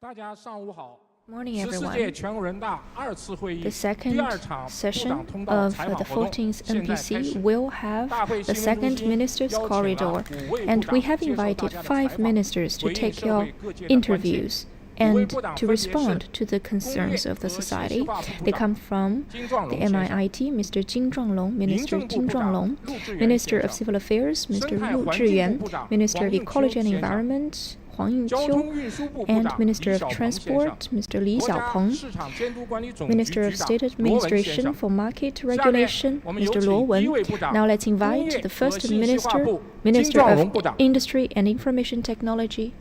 Morning, everyone. The second session of the 14th NPC will have the second Ministers' Corridor, and we have invited 5 ministers to take your interviews and to respond to the concerns of the society. They come from the MIIT, Mr. Jin Zhuanglong, Minister Jin Zhuanglong, Minister of Civil Affairs, Mr. Lu Zhiyuan, Minister of Ecology and Environment, Huang Yingqiu, and Minister of Transport, Mr. Li Xiaopeng, Minister of State Administration for Market Regulation, Mr. Luo Wen. Now let's invite the first Minister of Industry and Information Technology.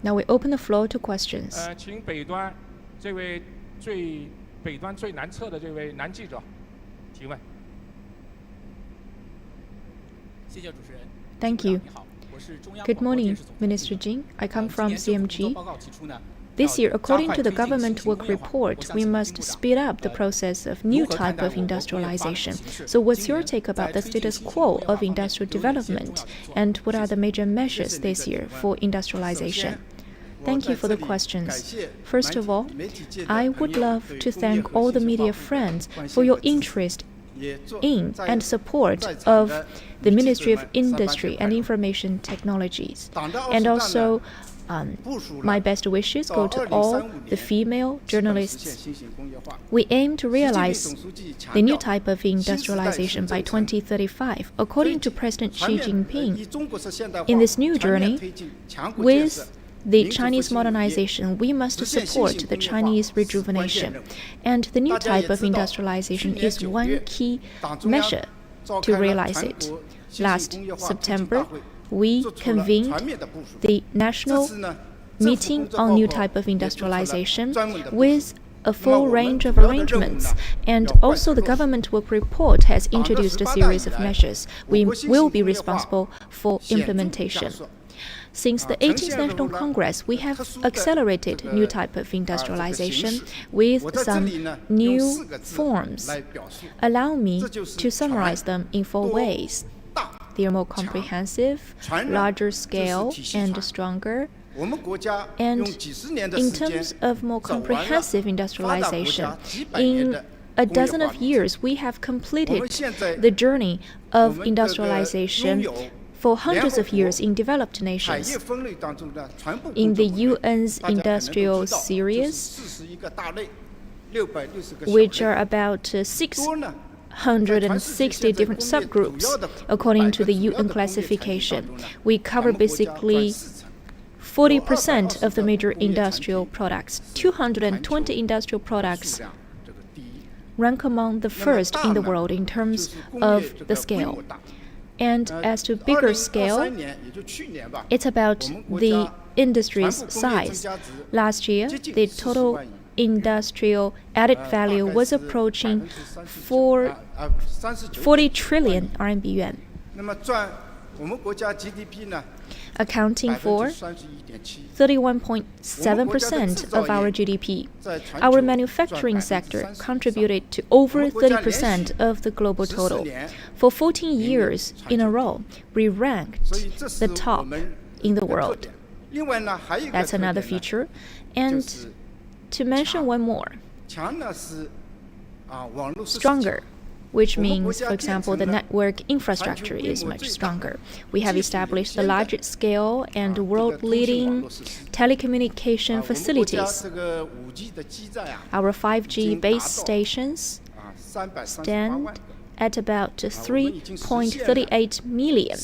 Now we open the floor to questions. 请北端这位北端最南侧的这位男记者提问。谢谢主持人。Thank you. Good morning, Minister Jin. I come from CMG. This year, according to the government work report, we must speed up the process of new type of industrialization. So what's your take about the status quo of industrial development, and what are the major measures this year for industrialization? Thank you for the questions. First of all, I would love to thank all the media friends for your interest in and support of the Ministry of Industry and Information Technologies. And also, my best wishes go to all the female journalists. We aim to realize the new type of industrialization by 2035. According to President Xi Jinping, in this new journey, with the Chinese modernization, we must support the Chinese rejuvenation. And the new type of industrialization is one key measure to realize it. Last September, we convened the national meeting on new type of industrialization with a full range of arrangements, and also the government work report has introduced a series of measures. We will be responsible for implementation. Since the 18th National Congress, we have accelerated new type of industrialization with some new forms. Allow me to summarize them in 4 ways. They are more comprehensive, larger scale, and stronger. And in terms of more comprehensive industrialization, in a dozen of years, we have completed the journey of industrialization for hundreds of years in developed nations. In the UN's industrial series, which are about 660 different subgroups according to the UN classification, we cover basically 40% of the major industrial products. 220 industrial products rank among the first in the world in terms of the scale. And as to bigger scale, it's about the industry's size. Last year, the total industrial added value was approaching 40 trillion RMB yuan, accounting for 31.7% of our GDP. Our manufacturing sector contributed to over 30% of the global total. For 14 years in a row, we ranked the top in the world. That's another feature. And to mention one more, stronger, which means, for example, the network infrastructure is much stronger. We have established the largest scale and world-leading telecommunication facilities. Our 5G base stations stand at about 3.38 million.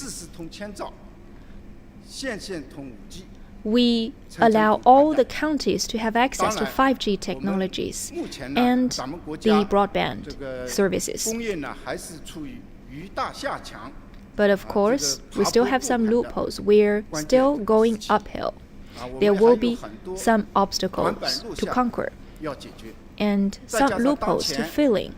We allow all the counties to have access to 5G technologies and the broadband services. But of course, we still have some loopholes. We're still going uphill. There will be some obstacles to conquer and some loopholes to fill in.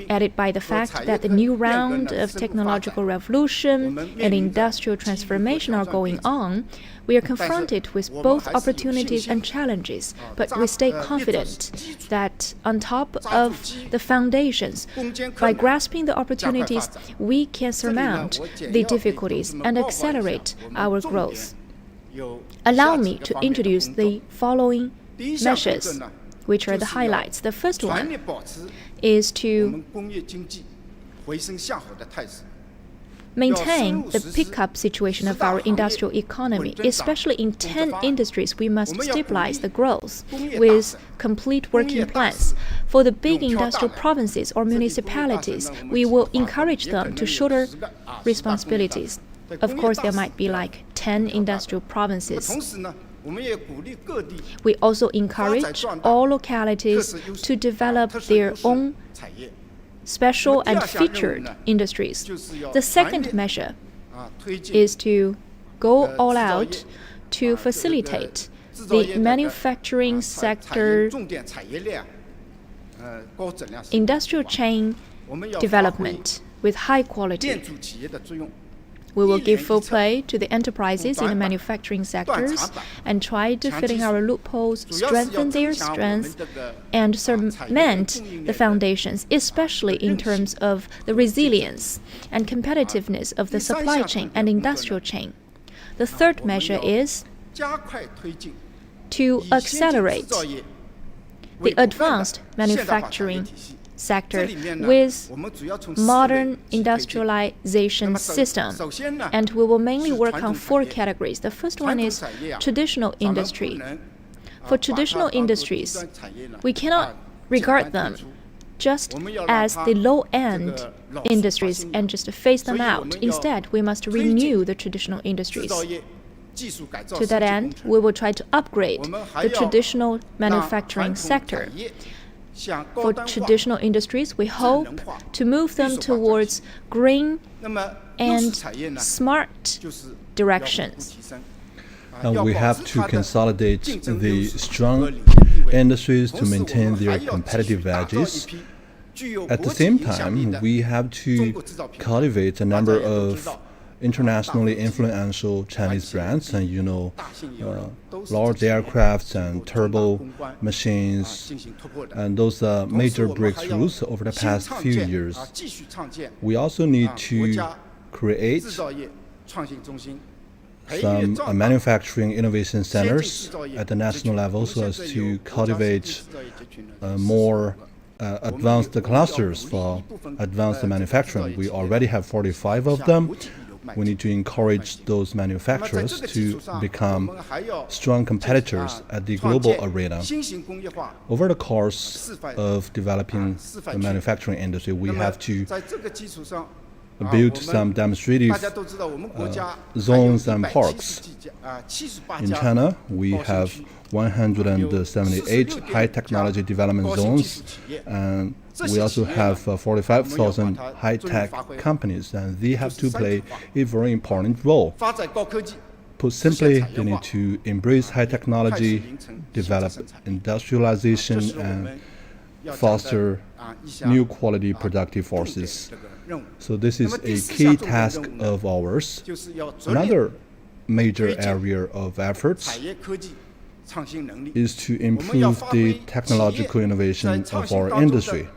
added by the fact that the new round of technological revolution and industrial transformation are going on, we are confronted with both opportunities and challenges, but we stay confident that on top of the foundations, by grasping the opportunities, we can surmount the difficulties and accelerate our growth. Allow me to introduce the following measures, which are the highlights. The first one is to maintain the pickup situation of our industrial economy. Especially in 10 industries, we must stabilize the growth with complete working plans. For the big industrial provinces or municipalities, we will encourage them to shoulder responsibilities. Of course, there might be like 10 industrial provinces. We also encourage all localities to develop their own special and featured industries. The second measure is to go all out to facilitate the manufacturing sector industrial chain development with high quality. We will give full play to the enterprises in the manufacturing sectors and try to fill in our loopholes, strengthen their strength, and cement the foundations, especially in terms of the resilience and competitiveness of the supply chain and industrial chain. The third measure is to accelerate the advanced manufacturing sector with modern industrialization system, and we will mainly work on 4 categories. The first one is traditional industry. For traditional industries, we cannot regard them just as the low-end industries and just phase them out. Instead, we must renew the traditional industries. To that end, we will try to upgrade the traditional manufacturing sector. For traditional industries, we hope to move them towards green and smart directions. And we have to consolidate the strong industries to maintain their competitive edges. At the same time, we have to cultivate a number of internationally influential Chinese brands, and large aircrafts and turbo machines, and those are major breakthroughs over the past few years. We also need to create some manufacturing innovation centers at the national level so as to cultivate more advanced clusters for advanced manufacturing. We already have 45 of them. We need to encourage those manufacturers to become strong competitors at the global arena. Over the course of developing the manufacturing industry, we have to build some demonstrative zones and parks. In China, we have 178 high-technology development zones, and we also have 45,000 high-tech companies, and they have to play a very important role. Put simply, they need to embrace high technology, develop industrialization, and foster new quality productive forces. So this is a key task of ours. Another major area of efforts is to improve the technological innovation of our industry.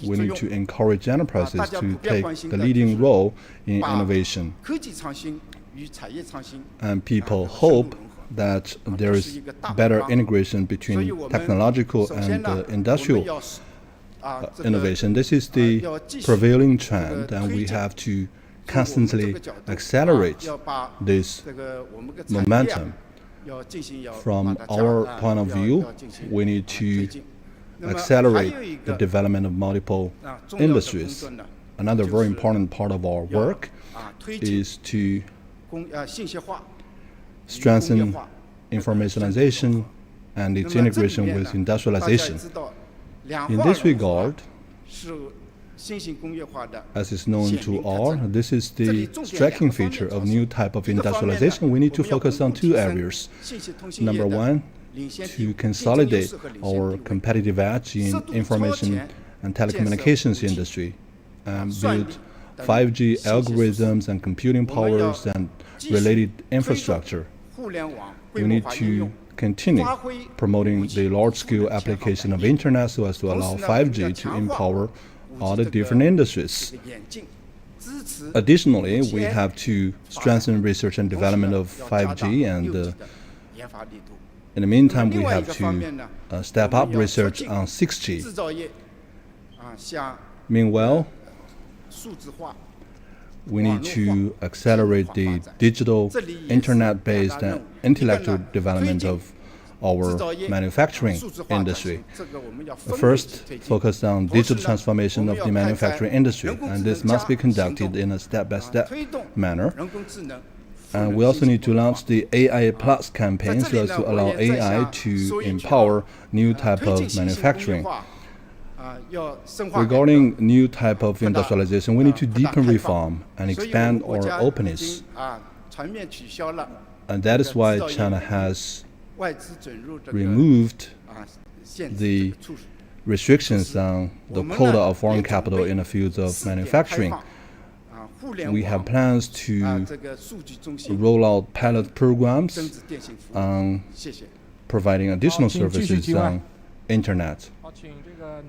We need to encourage enterprises to take the leading role in innovation. And people hope that there is better integration between technological and industrial innovation. This is the prevailing trend, and we have to constantly accelerate this momentum. From our point of view, we need to accelerate the development of multiple industries. Another very important part of our work is to strengthen informationalization and its integration with industrialization. In this regard, as is known to all, this is the striking feature of new type of industrialization. We need to focus on 2 areas. Number one, to consolidate our competitive edge in information and telecommunications industry, and build 5G algorithms and computing powers and related infrastructure. We need to continue promoting the large-scale application of internet so as to allow 5G to empower all the different industries. Additionally, we have to strengthen research and development of 5G, and in the meantime, we have to step up research on 6G. Meanwhile, we need to accelerate the digital, internet-based and intellectual development of our manufacturing industry. First, focus on digital transformation of the manufacturing industry, and this must be conducted in a step-by-step manner. And we also need to launch the AI Plus campaign so as to allow AI to empower new type of manufacturing. Regarding new type of industrialization, we need to deepen reform and expand our openness. And that is why China has removed the restrictions on the quota of foreign capital in the fields of manufacturing. We have plans to roll out pilot programs on providing additional services on internet.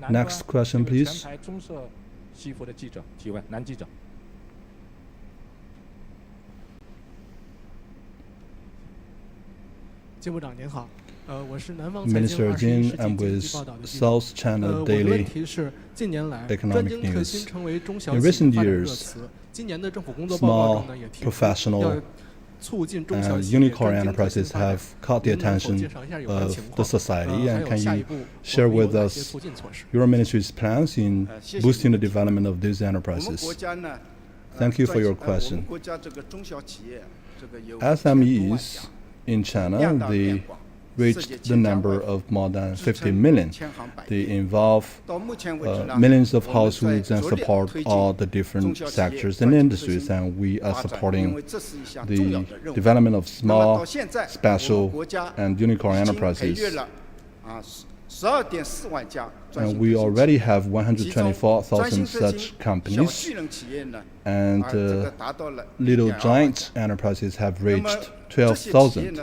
Next question, please. 金部长您好，我是南方财经 Minister 21 Jin, 世纪 I'm 经 with 济报道的记者。 South China 我的 Daily 问题是，近年来，专 Economic 精可 News. 新成为中小 In 企 recent 业发展热 years, 词。今年的政府工作报告 small 中呢，也提出 professional 要促进中小 and 企业 unicorn 专精可新 enterprises 发展。 have caught the 您能否 attention 介绍一下有关 of 情 the 况？ society, 还 and 有 can 下一 you 步 share 我们 with 有哪些 us 促进措施？ your ministry's plans in boosting the development of these enterprises? Thank you for your question. SMEs in China, they reached the number of more than 50 million. They involve millions of households and support all the different sectors and industries, and we are supporting the development of small, special, and unicorn enterprises. And we already have 124,000 such companies, and little giant enterprises have reached 12,000.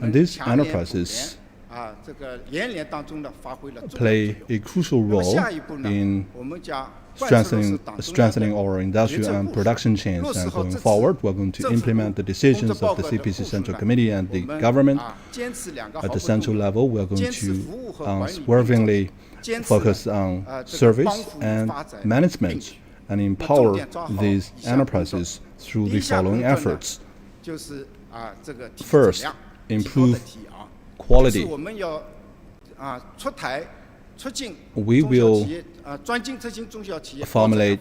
And these enterprises play a crucial role in strengthening our industrial and production chains. And going forward, we're going to implement the decisions of the CPC Central Committee and the government. At the central level, we're going to unswervingly focus on service and management and empower these enterprises through the following efforts. First, improve quality. We will formulate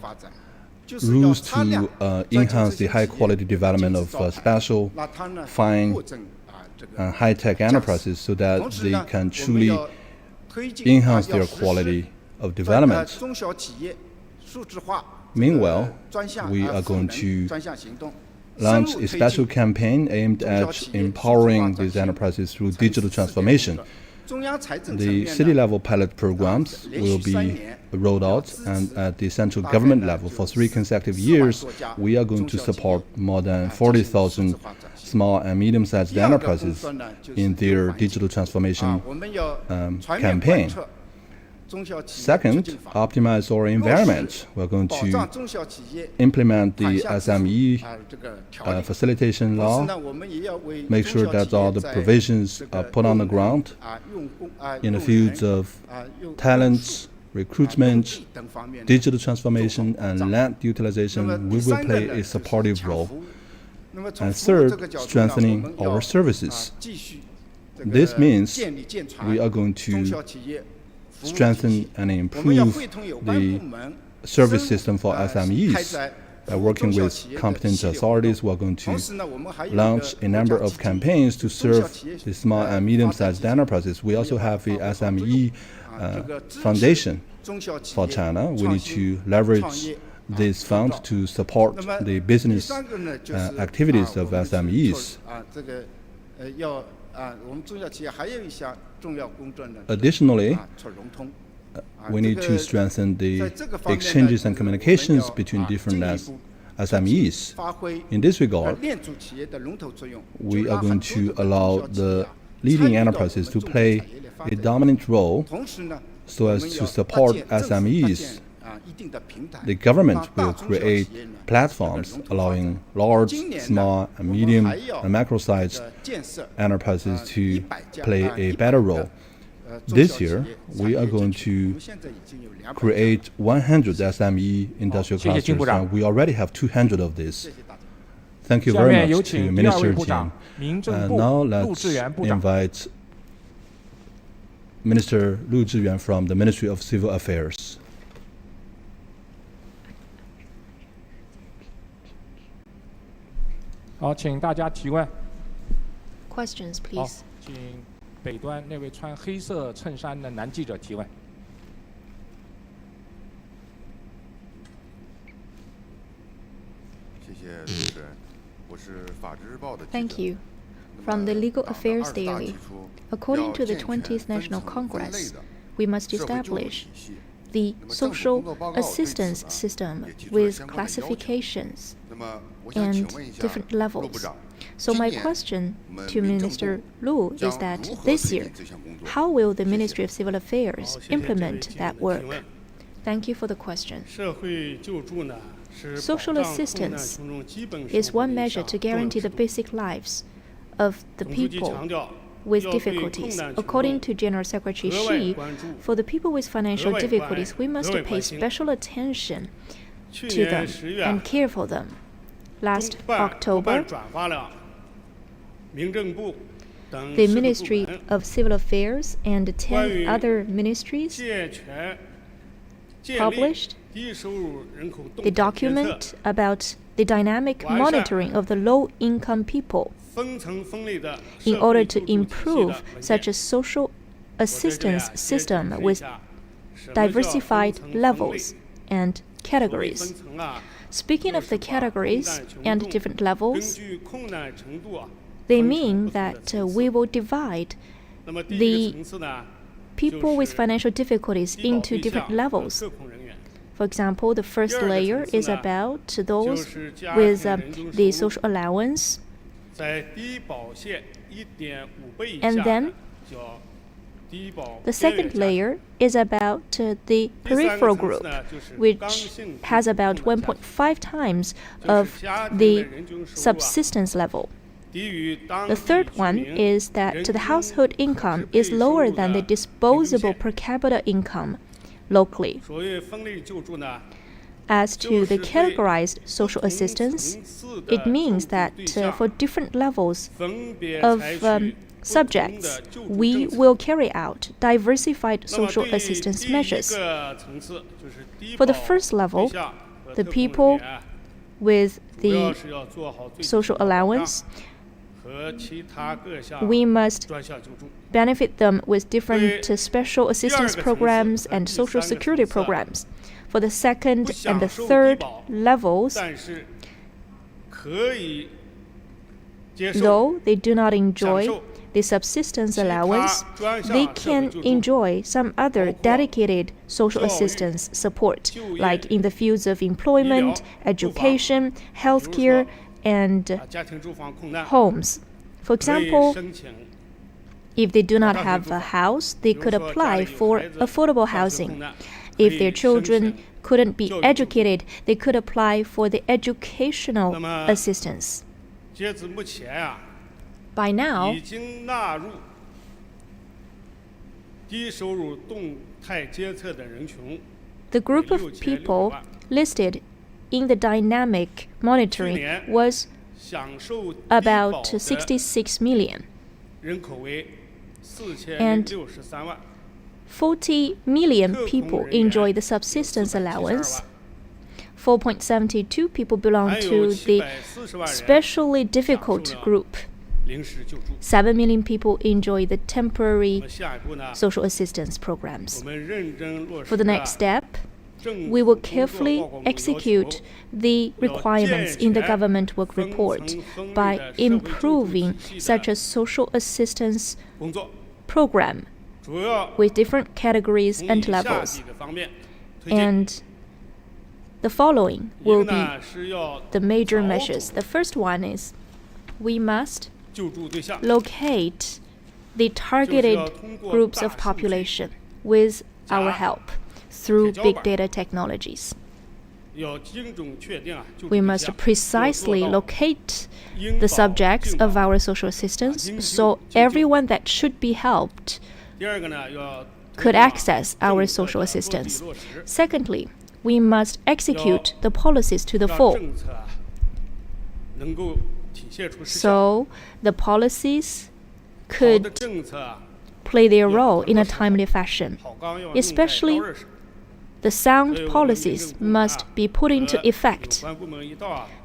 rules to enhance the high-quality development of special, fine, and high-tech enterprises so that they can truly enhance their quality of development. Meanwhile, we are going to launch a special campaign aimed at empowering these enterprises through digital transformation. The city-level pilot programs will be rolled out, and at the central government level, for 3 consecutive years, we are going to support more than 40,000 small and medium-sized enterprises in their digital transformation campaign. Second, optimize our environment. We're going to implement the SME facilitation law, make sure that all the provisions are put on the ground in the fields of talents, recruitment, digital transformation, and land utilization. We will play a supportive role. And third, strengthening our services. This means we are going to strengthen and improve the service system for SMEs. By working with competent authorities, we are going to launch a number of campaigns to serve the small and medium-sized enterprises. We also have a SME foundation for China. We need to leverage this fund to support the business activities of SMEs. Additionally, we need to strengthen the exchanges and communications between different SMEs. In this regard, we are going to allow the leading enterprises to play a dominant role so as to support SMEs. The government will create platforms allowing large, small, and medium and macro-sized enterprises to play a better role. This year, we are going to create 100 SME industrial clusters, and we already have 200 of these. Thank you very much to Minister Jing. Now let's invite Minister Lu Zhiyuan from the Ministry of Civil Affairs. Questions, please. 请北端那位穿黑色衬衫的男记者提问。谢谢主持人，我是法制日报的记者。 Thank you. From the Legal Affairs Daily, according to the 20th National Congress, we must establish the social assistance system with classifications and different levels. So my question to Minister Lu is that this year, how will the Ministry of Civil Affairs implement that work? Thank you for the question. Social assistance is one measure to guarantee the basic lives of the people with difficulties. According to General Secretary Xi, for the people with financial difficulties, we must pay special attention to them and care for them. Last October, the Ministry of Civil Affairs and 10 other ministries published the document about the dynamic monitoring of the low-income people in order to improve such a social assistance system with diversified levels and categories. Speaking of the categories and different levels, they mean that we will divide the people with financial difficulties into different levels. For example, the first layer is about those with the social allowance, and then the second layer is about the peripheral group, which has about 1.5 times of the subsistence level. The third one is that the household income is lower than the disposable per capita income locally. As to the categorized social assistance, it means that for different levels of subjects, we will carry out diversified social assistance measures. For the first level, the people with the social allowance, we must benefit them with different special assistance programs and social security programs. For the second and the third levels, though they do not enjoy the subsistence allowance, they can enjoy some other dedicated social assistance support, like in the fields of employment, education, healthcare, and homes. For example, if they do not have a house, they could apply for affordable housing. If their children couldn't be educated, they could apply for the educational assistance. By now, the group of people listed in the dynamic monitoring was about 66 million. And 40 million people enjoy the subsistence allowance. 4.72 people belong to the especially difficult group. 7 million people enjoy the temporary social assistance programs. For the next step, we will carefully execute the requirements in the government work report by improving such a social assistance program with different categories and levels. And the following will be the major measures. The first one is we must locate the targeted groups of population with our help through big data technologies. We must precisely locate the subjects of our social assistance so everyone that should be helped could access our social assistance. Secondly, we must execute the policies to the full. So the policies could play their role in a timely fashion. Especially, the sound policies must be put into effect.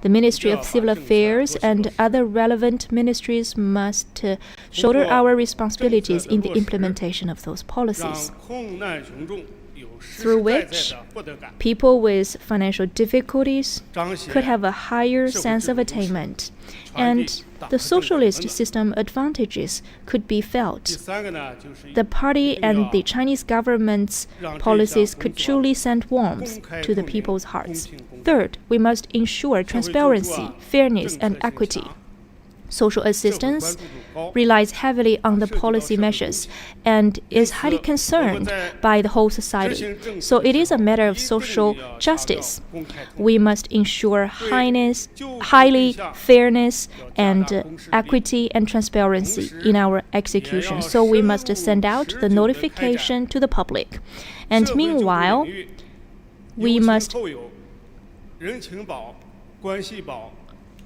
The Ministry of Civil Affairs and other relevant ministries must shoulder our responsibilities in the implementation of those policies, through which people with financial difficulties could have a higher sense of attainment, and the socialist system advantages could be felt. The party and the Chinese government's policies could truly send warmth to the people's hearts. Third, we must ensure transparency, fairness, and equity. Social assistance relies heavily on the policy measures and is highly concerned by the whole society. So it is a matter of social justice. We must ensure highly fairness and equity and transparency in our execution. So we must send out the notification to the public. And meanwhile, we must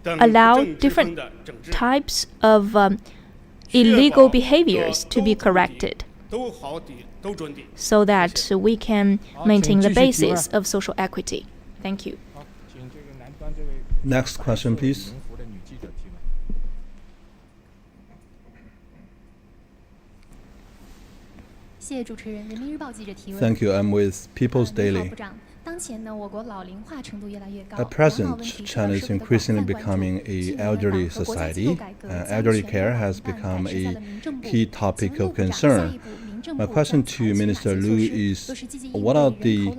allow different types of illegal behaviors to be corrected so that we can maintain the basis of social equity. Thank you. Next question, please. Thank you. I'm with People's Daily. At present, China is increasingly becoming an elderly society. Elderly care has become a key topic of concern. My question to Minister Liu is, what are the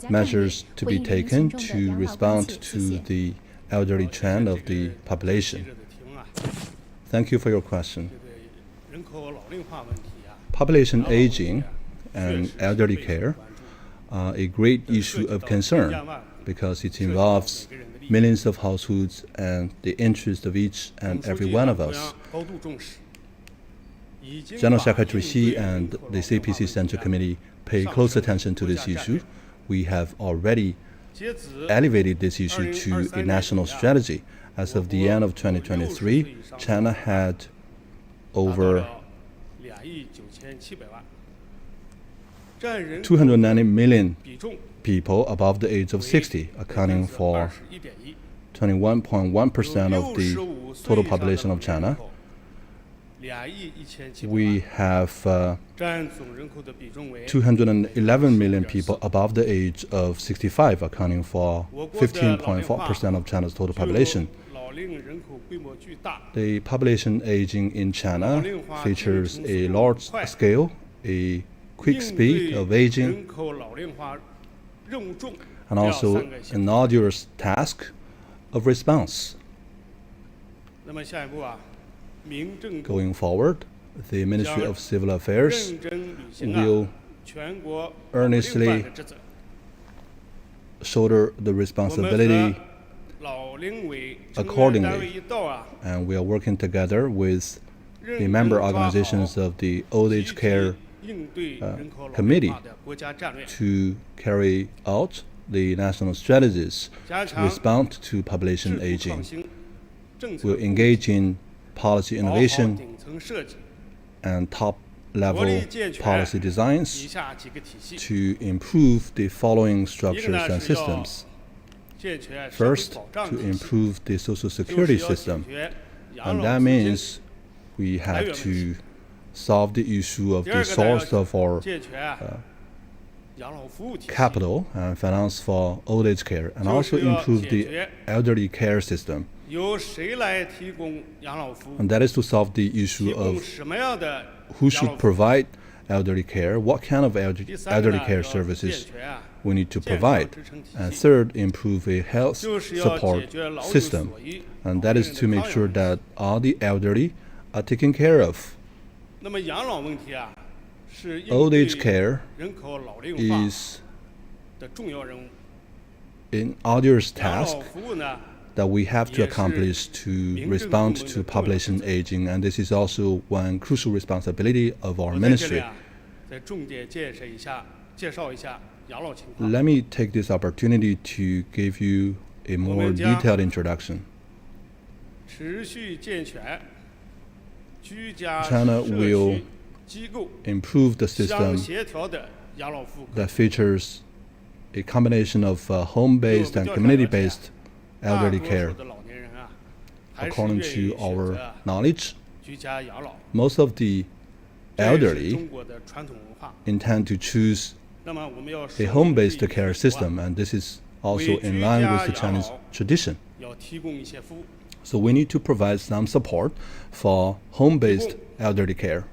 measures to be taken to respond to the elderly trend of the population? Thank you for your question. Population aging and elderly care are a great issue of concern because it involves millions of households and the interest of each and every one of us. General Secretary Xi and the CPC Central Committee pay close attention to this issue. We have already elevated this issue to a national strategy. As of the end of 2023, China had over 290 million people above the age of 60, accounting for 21.1% of the total population of China. We have 211 million people above the age of 65, accounting for 15.4% of China's total population. The population aging in China features a large scale, a quick speed of aging, and also an arduous task of response. Going forward, the Ministry of Civil Affairs will earnestly shoulder the responsibility accordingly, and we are working together with the member organizations of the Old Age Care Committee to carry out the national strategies to respond to population aging. We'll engage in policy innovation and top-level policy designs to improve the following structures and systems. First, to improve the social security system, and that means we have to solve the issue of the source of our capital and finance for old age care, and also improve the elderly care system. And that is to solve the issue of who should provide elderly care, what kind of elderly care services we need to provide. And third, improve a health support system. And that is to make sure that all the elderly are taken care of. Old age care is an arduous task that we have to accomplish to respond to population aging, and this is also one crucial responsibility of our ministry. Let me take this opportunity to give you a more detailed introduction. China will improve the system that features a combination of home-based and community-based elderly care. According to our knowledge, most of the elderly intend to choose a home-based care system, and this is also in line with the Chinese tradition. So we need to provide some support for home-based elderly care.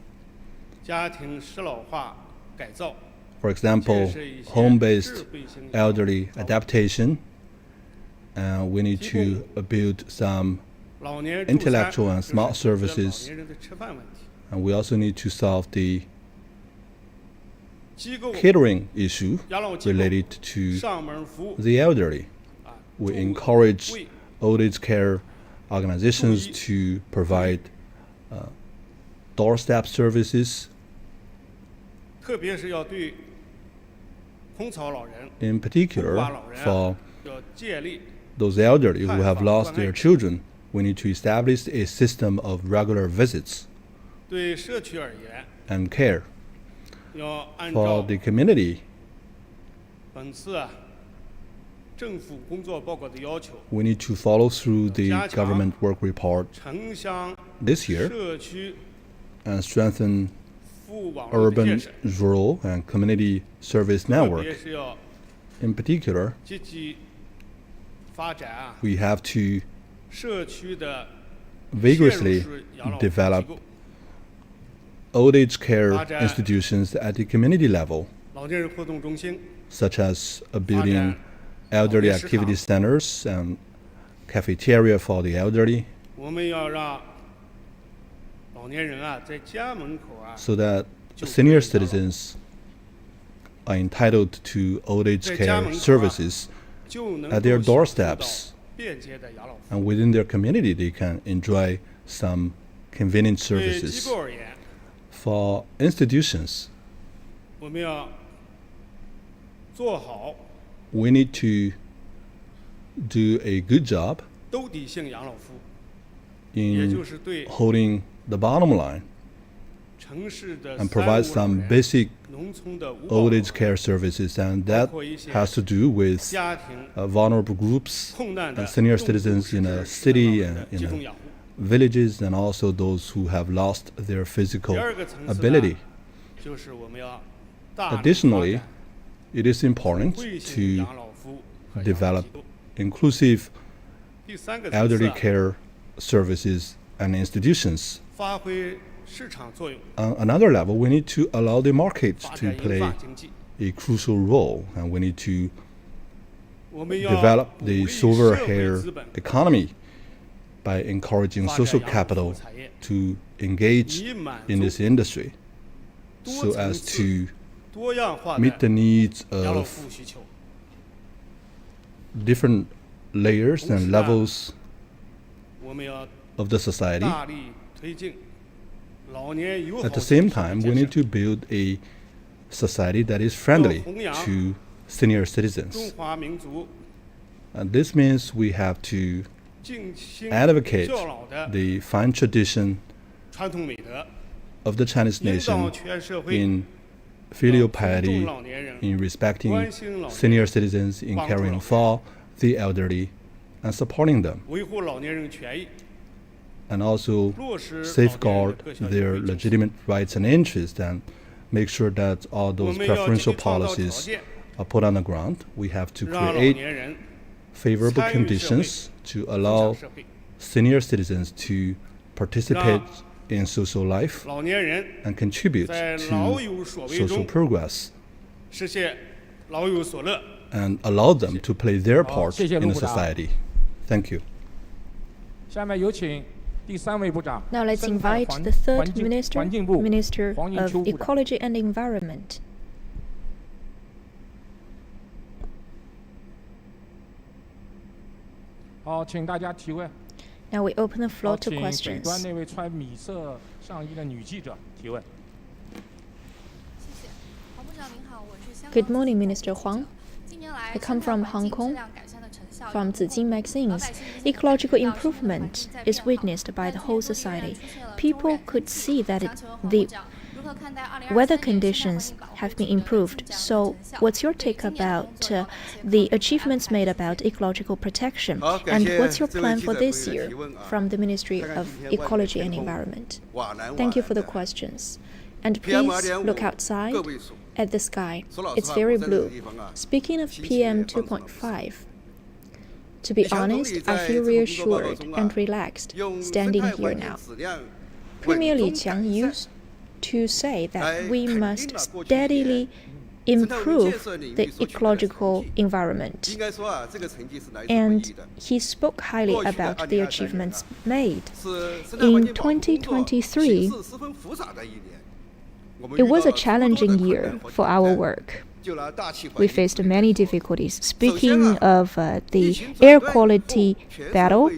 For example, home-based elderly adaptation. We need to build some intellectual and smart services, and we also need to solve the catering issue related to the elderly. We encourage old age care organizations to provide doorstep services. In particular, for those elderly who have lost their children, we need to establish a system of regular visits and care. For the community, we need to follow through the government work report this year and strengthen urban, rural, and community service network. In particular, we have to vigorously develop old age care institutions at the community level, such as building elderly activity centers and cafeteria for the elderly, so that senior citizens are entitled to old age care services at their doorsteps, and within their community they can enjoy some convenient services. For institutions, we need to do a good job in holding the bottom line and provide some basic old age care services, and that has to do with vulnerable groups and senior citizens in a city and in villages, and also those who have lost their physical ability. Additionally, it is important to develop inclusive elderly care services and institutions. On another level, we need to allow the market to play a crucial role, and we need to develop the silver hair economy by encouraging social capital to engage in this industry, so as to meet the needs of different layers and levels of the society. At the same time, we need to build a society that is friendly to senior citizens. And this means we have to advocate the fine tradition of the Chinese nation in filial piety, in respecting senior citizens, in caring for the elderly and supporting them, and also safeguard their legitimate rights and interests, and make sure that all those preferential policies are put on the ground. We have to create favorable conditions to allow senior citizens to participate in social life and contribute to social progress and allow them to play their part in the society. Thank you. Now let's invite the third minister, Minister of Ecology and Environment. Now we open the floor to questions. Good morning, Minister Huang. I come from Hong Kong. From Zijing magazines, ecological improvement is witnessed by the whole society. People could see that the weather conditions have been improved. So what's your take about the achievements made about ecological protection? And what's your plan for this year from the Ministry of Ecology and Environment? Thank you for the questions. And please look outside at the sky. It's very blue. Speaking of PM 2.5, to be honest, I feel reassured and relaxed standing here now. Premier Li Qiang used to say that we must steadily improve the ecological environment. And he spoke highly about the achievements made. In 2023, it was a challenging year for our work. We faced many difficulties. Speaking of the air quality battle,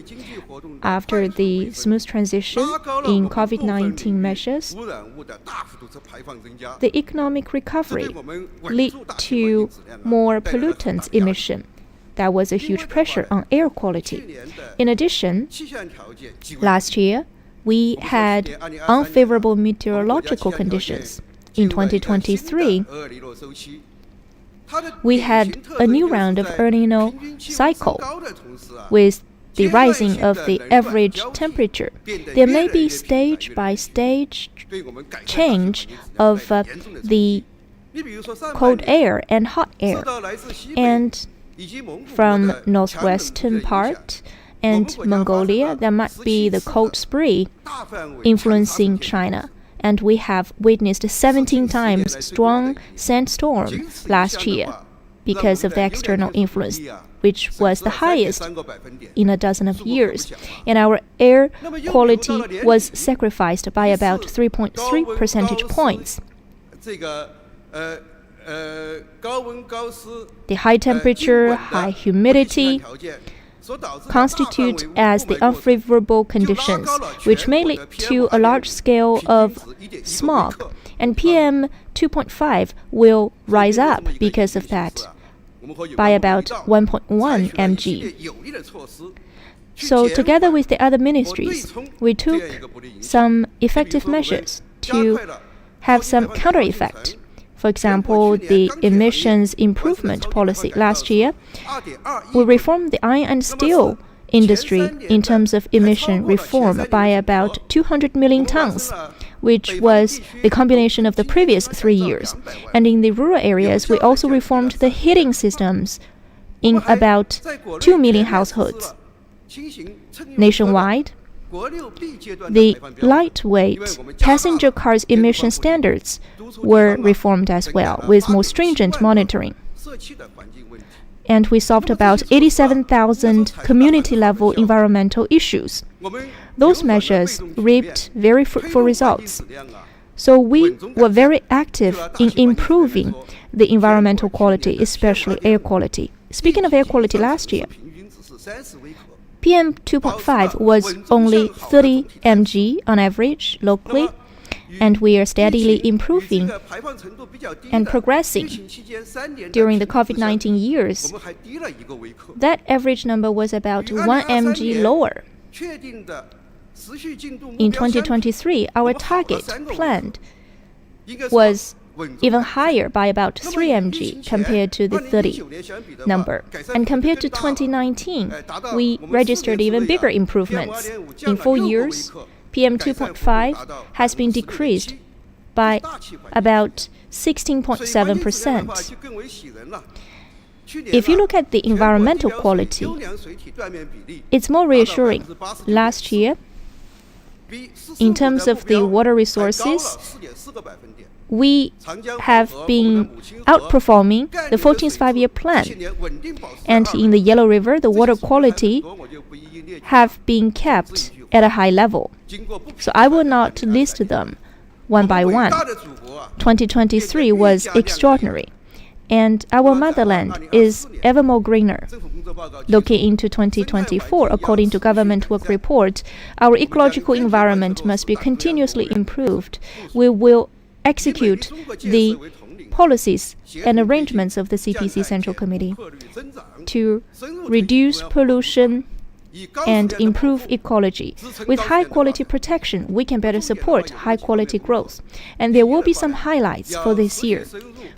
after the smooth transition in COVID-19 measures, the economic recovery led to more pollutants emission. That was a huge pressure on air quality. In addition, last year, we had unfavorable meteorological conditions. In 2023, we had a new round of El Niño cycle with the rising of the average temperature. There may be stage-by-stage change of the cold air and hot air. And from northwestern part and Mongolia, there might be the cold spree influencing China. And we have witnessed 17 times strong sandstorm last year because of the external influence, which was the highest in a dozen of years. And our air quality was sacrificed by about 3.3 percentage points. The high temperature, high humidity constitute as the unfavorable conditions, which may lead to a large scale of smog, and PM 2.5 will rise up because of that by about 1.1 mg. So together with the other ministries, we took some effective measures to have some counter effect. For example, the emissions improvement policy last year, we reformed the iron and steel industry in terms of emission reform by about 200 million tons, which was the combination of the previous 3 years. And in the rural areas, we also reformed the heating systems in about 2 million households. Nationwide, the lightweight passenger cars emission standards were reformed as well, with more stringent monitoring. And we solved about 87,000 community-level environmental issues. Those measures reaped very fruitful results. So we were very active in improving the environmental quality, especially air quality. Speaking of air quality last year, PM 2.5 was only 30 mg on average locally, and we are steadily improving and progressing. During the COVID-19 years, that average number was about 1 mg lower. In 2023, our target planned was even higher by about 3 mg compared to the 30 number. And compared to 2019, we registered even bigger improvements. In 4 years, PM 2.5 has been decreased by about 16.7%. If you look at the environmental quality, it's more reassuring. Last year, In terms of the water resources, we have been outperforming the 14th five-year plan. And in the Yellow River, the water quality have been kept at a high level. So I will not list them one by one. 2023 was extraordinary, and our motherland is ever more greener. Looking into 2024, according to government work report, our ecological environment must be continuously improved. We will execute the policies and arrangements of the CPC Central Committee to reduce pollution and improve ecology. With high-quality protection, we can better support high-quality growth. And there will be some highlights for this year.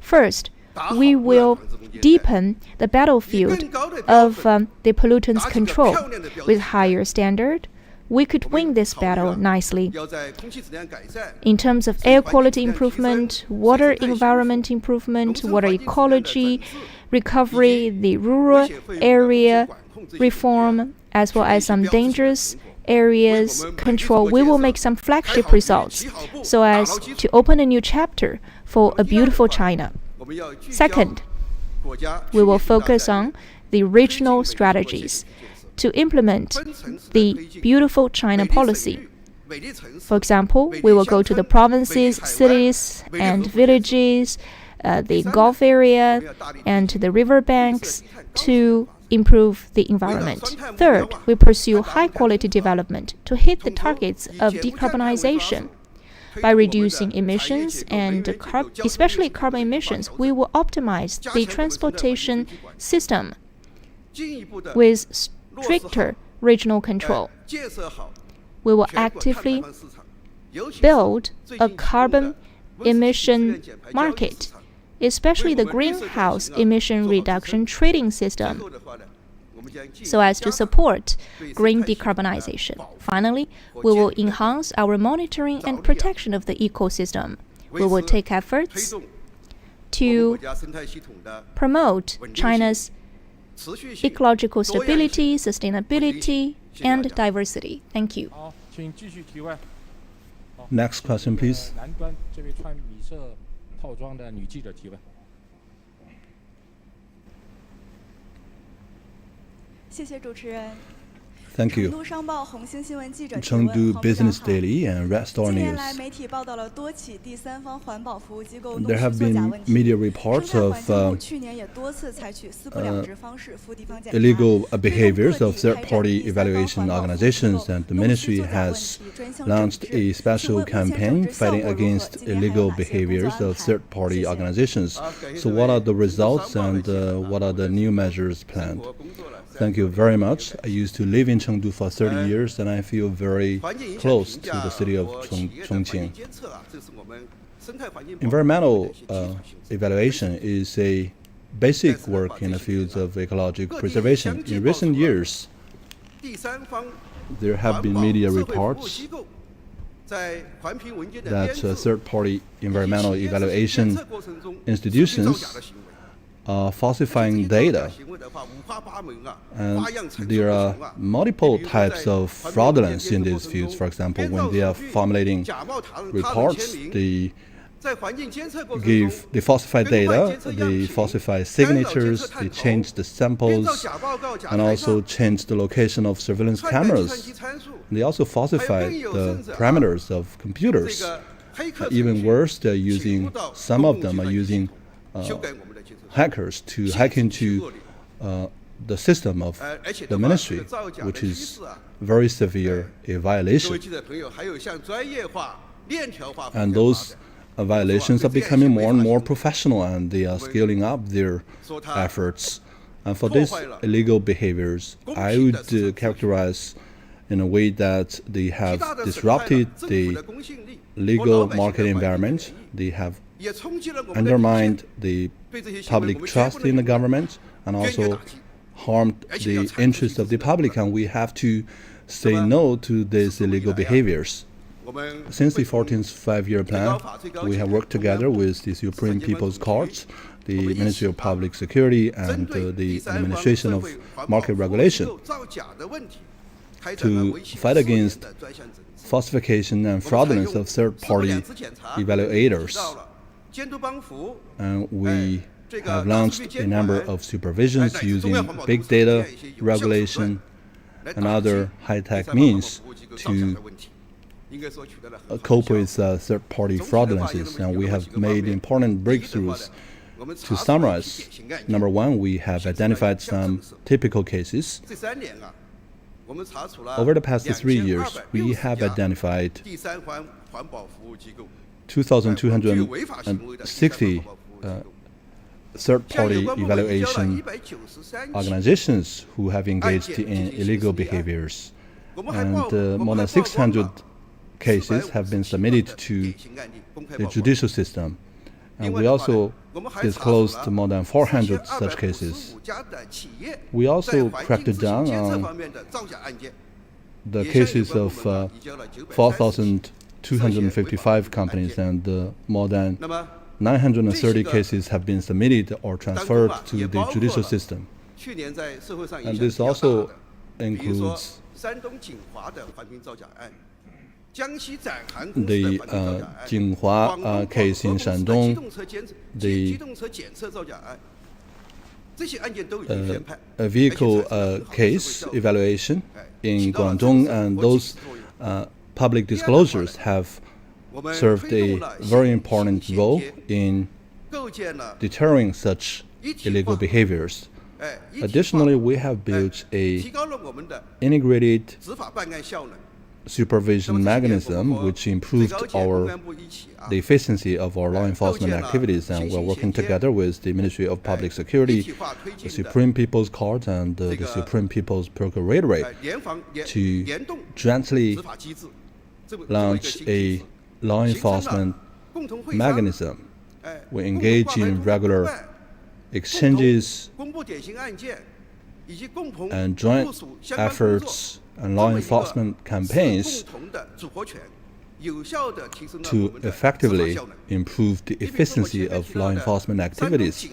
First, we will deepen the battlefield of the pollutants control. With higher standard, we could win this battle nicely. In terms of air quality improvement, water environment improvement, water ecology, recovery, the rural area reform, as well as some dangerous areas control, we will make some flagship results so as to open a new chapter for a beautiful China. Second, we will focus on the regional strategies to implement the beautiful China policy. For example, we will go to the provinces, cities, and villages, the Gulf area, and the river banks to improve the environment. Third, we pursue high-quality development to hit the targets of decarbonization. By reducing emissions and especially carbon emissions, we will optimize the transportation system with stricter regional control. We will actively build a carbon emission market, especially the greenhouse emission reduction trading system, so as to support green decarbonization. Finally, we will enhance our monitoring and protection of the ecosystem. We will take efforts to promote China's ecological stability, sustainability, and diversity. Thank you. Next question, please. 南端这位穿米色套装的女记者提问。谢谢主持人。 Thank 成 you. 都商报红星新闻记者提问。 Chengdu 黄部长 Business 好 Daily and Red Star 近年来， News. 媒体报道了多起第三方环保服务机构 There 弄 have 虚作假 been 问题。 media 生 reports 态 of 环境部去年也多次采取私不两直方式赴地方检查， illegal 推动 behaviors 各 of 地开展 third-party 第三方 evaluation 环保服务机 organizations, 构 and the 弄虚 ministry 作假问 has 题专项 launched 整治。 a 请 special 问目前整 campaign 治效 fighting 果如何？ against 今年还有 illegal 哪些工作 behaviors 安 of 排？ third-party 谢谢。 organizations. So what are the results and what are the new measures planned? Thank you very much. I used to live in Chengdu for 30 years and I feel very close to the city of Chongqing. Environmental evaluation is a basic work in the fields of ecological preservation. In recent years, there have been media reports that third-party environmental evaluation institutions are falsifying data. And there are multiple types of fraudulence in these fields. For example, when they are formulating reports, they falsify data, they falsify signatures, they change the samples, and also change the location of surveillance cameras. They also falsify the parameters of computers. Even worse, some of them are using hackers to hack into the system of the ministry, which is very severe a violation. And those violations are becoming more and more professional, and they are scaling up their efforts. And for these illegal behaviors, I would characterize in a way that they have disrupted the legal market environment, they have undermined the public trust in the government, and also harmed the interests of the public, and we have to say no to these illegal behaviors. Since the 14th five-year plan, we have worked together with the Supreme People's Court, the Ministry of Public Security, and the Administration of Market Regulation to fight against falsification and fraudulence of third-party evaluators. And we have launched a number of supervisions using big data, regulation, and other high-tech means to cope with third-party fraudulences. And we have made important breakthroughs. To summarize, number one, we have identified some typical cases. Over the past 3 years, we have identified 2,260 third-party evaluation organizations who have engaged in illegal behaviors. And more than 600 cases have been submitted to the judicial system. And we also disclosed more than 400 such cases. We also cracked down on the cases of 4,255 companies, and more than 930 cases have been submitted or transferred to the judicial system. And this also includes the Jinghua case in Shandong, the vehicle case evaluation in Guangdong, and those public disclosures have served a very important role in deterring such illegal behaviors. Additionally, we have built a integrated supervision mechanism which improved the efficiency of our law enforcement activities, and we're working together with the Ministry of Public Security, the Supreme People's Court, and the Supreme People's Procuratorate to jointly launch a law enforcement mechanism. We engage in regular exchanges and joint efforts and law enforcement campaigns to effectively improve the efficiency of law enforcement activities.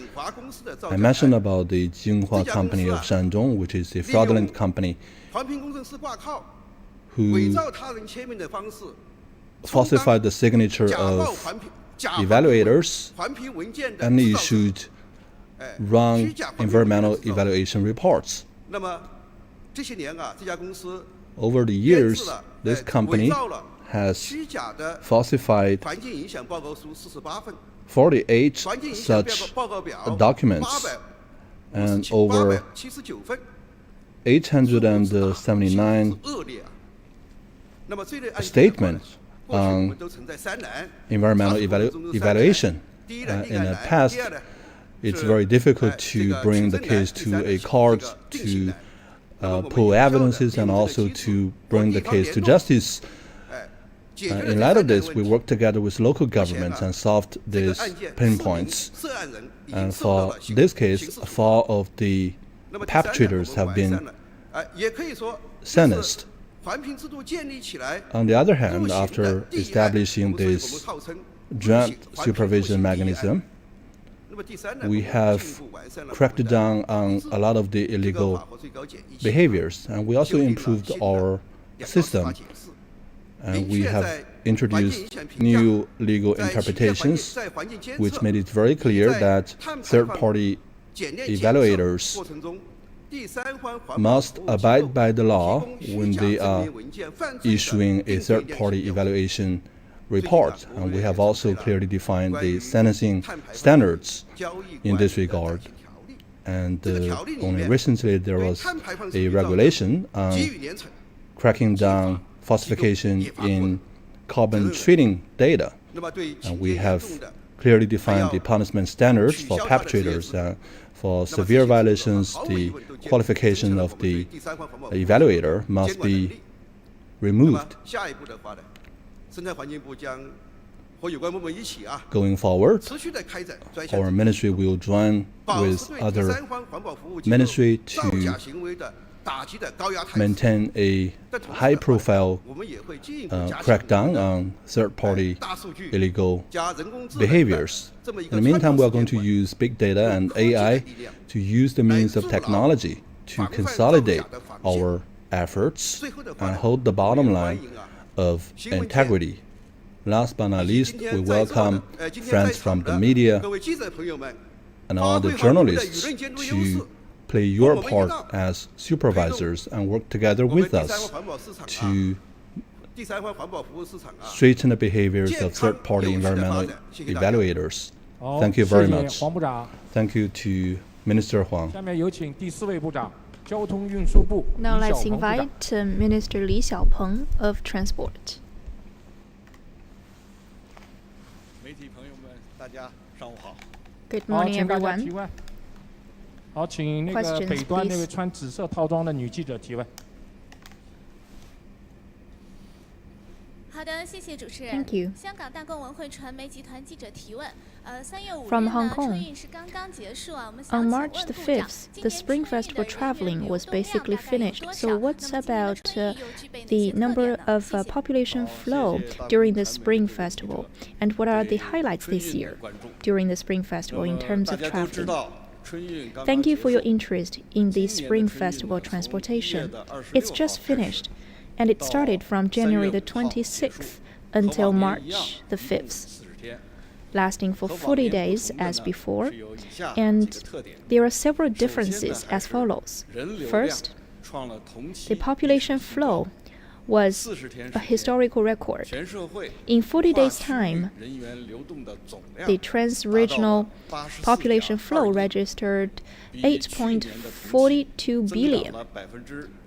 I mentioned about the Jinghua company of Shandong, which is a fraudulent company who falsified the signature of evaluators and issued wrong environmental evaluation reports. Over the years, this company has falsified 48 such documents and over 879 statements on environmental evaluation. In the past, it's very difficult to bring the case to a court to pull evidences and also to bring the case to justice. In light of this, we worked together with local governments and solved these pain points. And for this case, 4 of the perpetrators have been sentenced. On the other hand, after establishing this joint supervision mechanism, we have cracked down on a lot of the illegal behaviors, and we also improved our system. And we have introduced new legal interpretations, which made it very clear that third-party evaluators must abide by the law when they are issuing a third-party evaluation report. And we have also clearly defined the sentencing standards in this regard. And only recently there was a regulation on cracking down falsification in carbon trading data. And we have clearly defined the punishment standards for perpetrators. For severe violations, the qualification of the evaluator must be removed. Going forward, our ministry will join with other ministries to maintain a high-profile crackdown on third-party illegal behaviors. In the meantime, we are going to use big data and AI to use the means of technology to consolidate our efforts and hold the bottom line of integrity. Last but not least, we welcome friends from the media and all the journalists to play your part as supervisors and work together with us to straighten the behaviors of third-party environmental evaluators. Thank you very much. Thank you to Minister Huang. Now let's invite Minister Li Xiaopeng of Transport. Good morning, everyone. 好，请那个 Questions, 北端那 please. 位穿紫色套装的女记者提问。好的，谢谢主持人。 Thank you. 香港大公文汇传媒集团记者提问。3月5 From 日 Hong 呢， Kong. 春运是刚刚结束啊。我们想 On 请 March 问 the 部长， 5th, 今 the 年 Spring 春运 Festival 的人员 traveling 流 was 动量 basically 大概有 finished. 多 So 少？ what's 那么今年的 about 春运又具备哪 the 些特 number 点呢？ of 谢谢。 population flow during the Spring Festival, and what are the highlights this year during the Spring Festival in terms of traveling? Thank you for your interest in the Spring Festival transportation. It's just finished, and it started from January the 26th until March the 5th, lasting for 40 days as before, and there are several differences as follows. First, the population flow was a historical record. In 40 days' time, the trans-regional population flow registered 8.42 billion,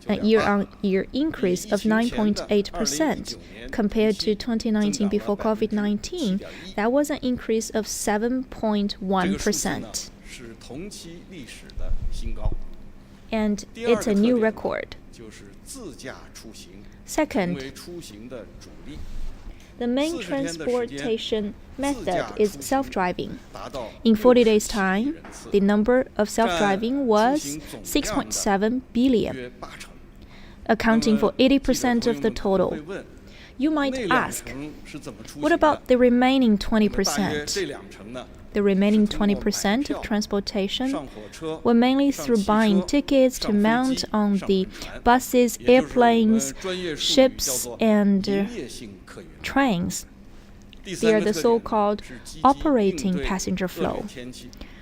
a year-on-year increase of 9.8%. Compared to 2019 before COVID-19, that was an increase of 7.1%. And it's a new record. Second, the main transportation method is self-driving. In 40 days' time, the number of self-driving was 6.7 billion, accounting for 80% of the total. You might ask, what about the remaining 20%? The remaining 20% of transportation were mainly through buying tickets to mount on the buses, airplanes, ships, and trains. They are the so-called operating passenger flow.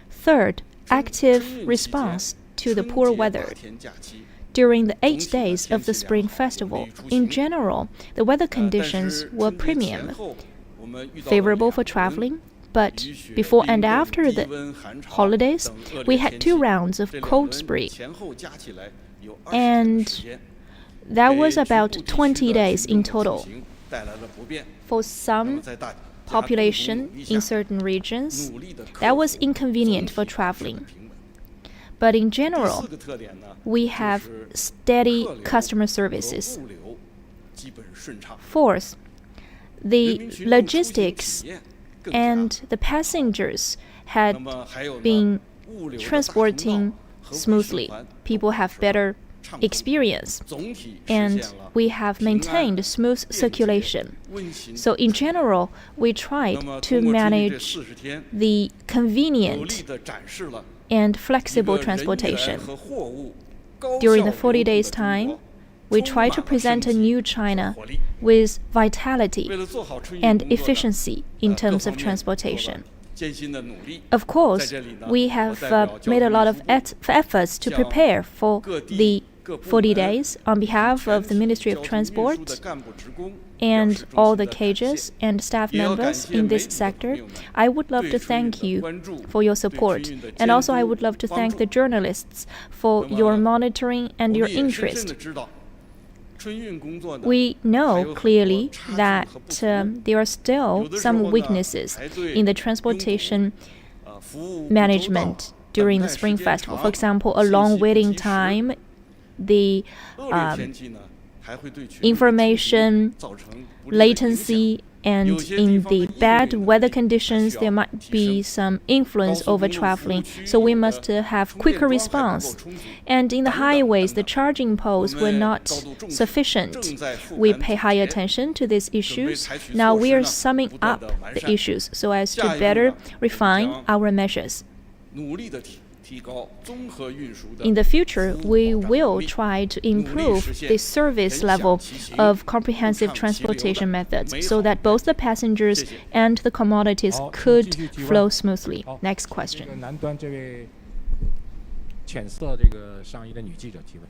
Third, active response to the poor weather. During the 8 days of the Spring Festival, in general, the weather conditions were premium, favorable for traveling. But before and after the holidays, we had 2 rounds of cold spring, and that was about 20 days in total. For some population in certain regions, that was inconvenient for traveling. But in general, we have steady customer services. Fourth, the logistics and the passengers had been transporting smoothly. People have better experience, and we have maintained smooth circulation. So in general, we tried to manage the convenient and flexible transportation. During the 40 days' time, we try to present a new China with vitality and efficiency in terms of transportation. Of course, we have made a lot of efforts to prepare for the 40 days on behalf of the Ministry of Transport and all the cages and staff members in this sector. I would love to thank you for your support, and also I would love to thank the journalists for your monitoring and your interest. We know clearly that there are still some weaknesses in the transportation management during the Spring Festival. For example, a long waiting time, the information latency, and in the bad weather conditions, there might be some influence over traveling. So we must have quicker response. And in the highways, the charging poles were not sufficient. We pay high attention to these issues. Now we are summing up the issues so as to better refine our measures. In the future, we will try to improve the service level of comprehensive transportation methods so that both the passengers and the commodities could flow smoothly. Next question. 南端这位浅色这个上衣的女记者提问。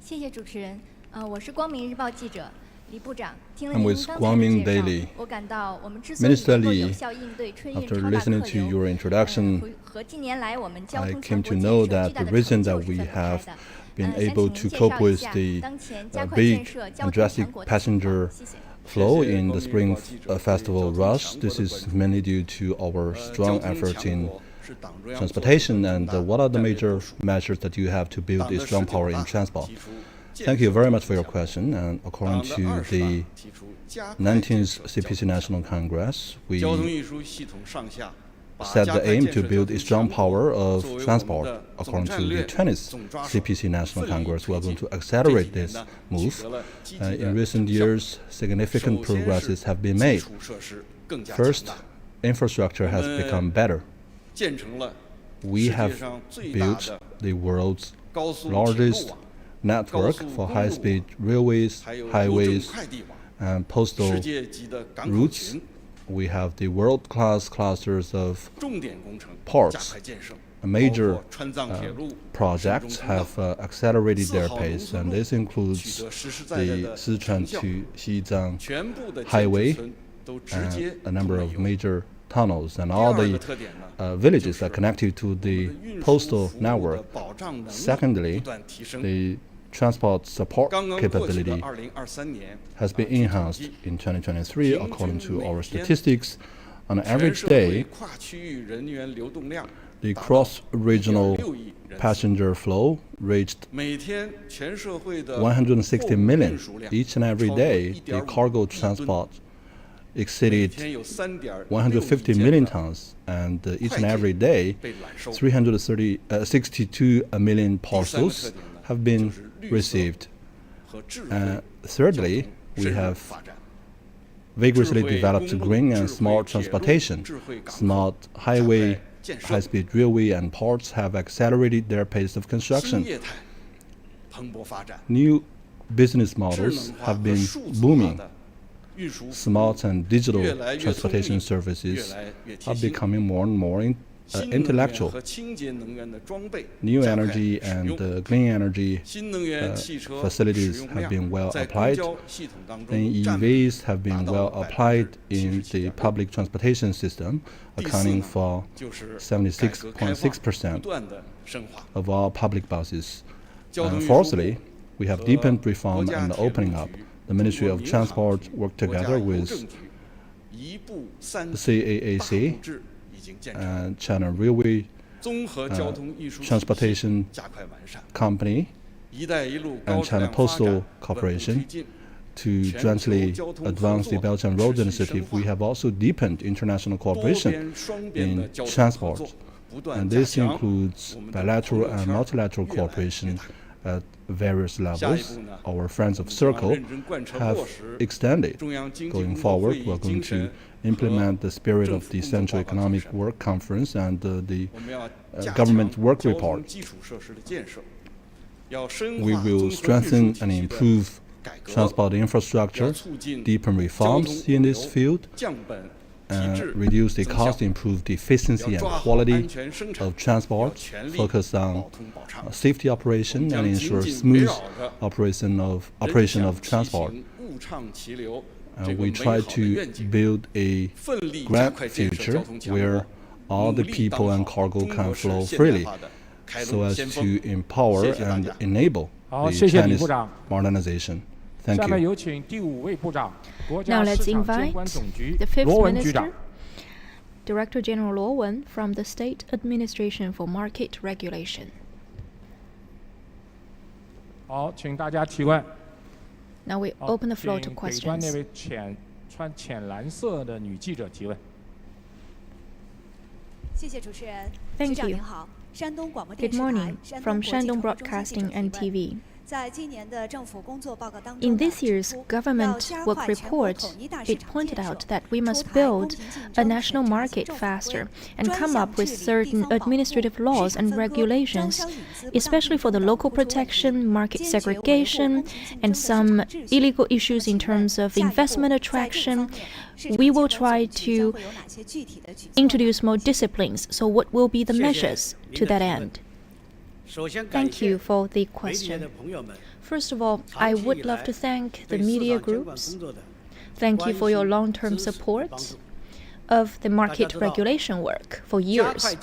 谢谢主持人。我是光明日报记者李部长。听了 I'm 您 with 刚才 Guangming 的介绍 Daily. 我感到我们之所以 Minister 能够有 Li, 效应对春运 after 超大 listening 客 to 流 your introduction, 和近年来我们交 I 通 came 强 to 国 know 建设 that 巨大 the 的 reason 成就 that 是 we 怎么 have 来的。 been 想 able 请 to 您介 cope 绍一 with 下 the 当前加快 big 建设交 and 通 drastic 强国的情 passenger 况。谢谢。 flow in the Spring Festival rush. This is mainly due to our strong efforts in transportation. And what are the major measures that you have to build a strong power in transport? Thank you very much for your question. And according to the 19th CPC National Congress, we set the aim to build a strong power of transport. According to the 20th CPC National Congress, we are going to accelerate this move. In recent years, significant progresses have been made. First, infrastructure has become better. We have built the world's largest network for high-speed railways, highways, and postal routes. We have the world-class clusters of ports. Major projects have accelerated their pace, and this includes the Sichuan to Xizang highway, and a number of major tunnels, and all the villages are connected to the postal network. Secondly, the transport support capability has been enhanced in 2023. According to our statistics, on an average day, the cross-regional passenger flow reached 160 million. Each and every day, the cargo transport exceeded 150 million tons, and each and every day, 62 million parcels have been received. Thirdly, we have vigorously developed green and smart transportation. Smart highway, high-speed railway, and ports have accelerated their pace of construction. New business models have been booming. Smart and digital transportation services are becoming more and more intellectual. New energy and clean energy facilities have been well applied, and EVs have been well applied in the public transportation system, accounting for 76.6% of all public buses. Fourthly, we have deepened reform and opening up. The Ministry of Transport worked together with CAAC and China Railway Transportation Company and China Postal Corporation to jointly advance the Belt and Road Initiative. We have also deepened international cooperation in transport, and this includes bilateral and multilateral cooperation at various levels. Our friends of Circle have extended. Going forward, we are going to implement the spirit of the Central Economic Work Conference and the government work report. We will strengthen and improve transport infrastructure, deepen reforms in this field, reduce the cost, improve the efficiency and quality of transport, focus on safety operation, and ensure smooth operation of transport. We try to build a grand future where all the people and cargo can flow freely, so as to empower and enable the Chinese modernization. Thank you. Now let's invite the fifth minister, Director General Luo Wen from the State Administration for Market Regulation. Now we open the floor to questions. Thank you. Good morning from Shandong Broadcasting and TV. In this year's government work report, it pointed out that we must build a national market faster and come up with certain administrative laws and regulations, especially for the local protection, market segregation, and some illegal issues in terms of investment attraction. We will try to introduce more disciplines. So what will be the measures to that end? Thank you for the question. First of all, I would love to thank the media groups. Thank you for your long-term support of the market regulation work for years.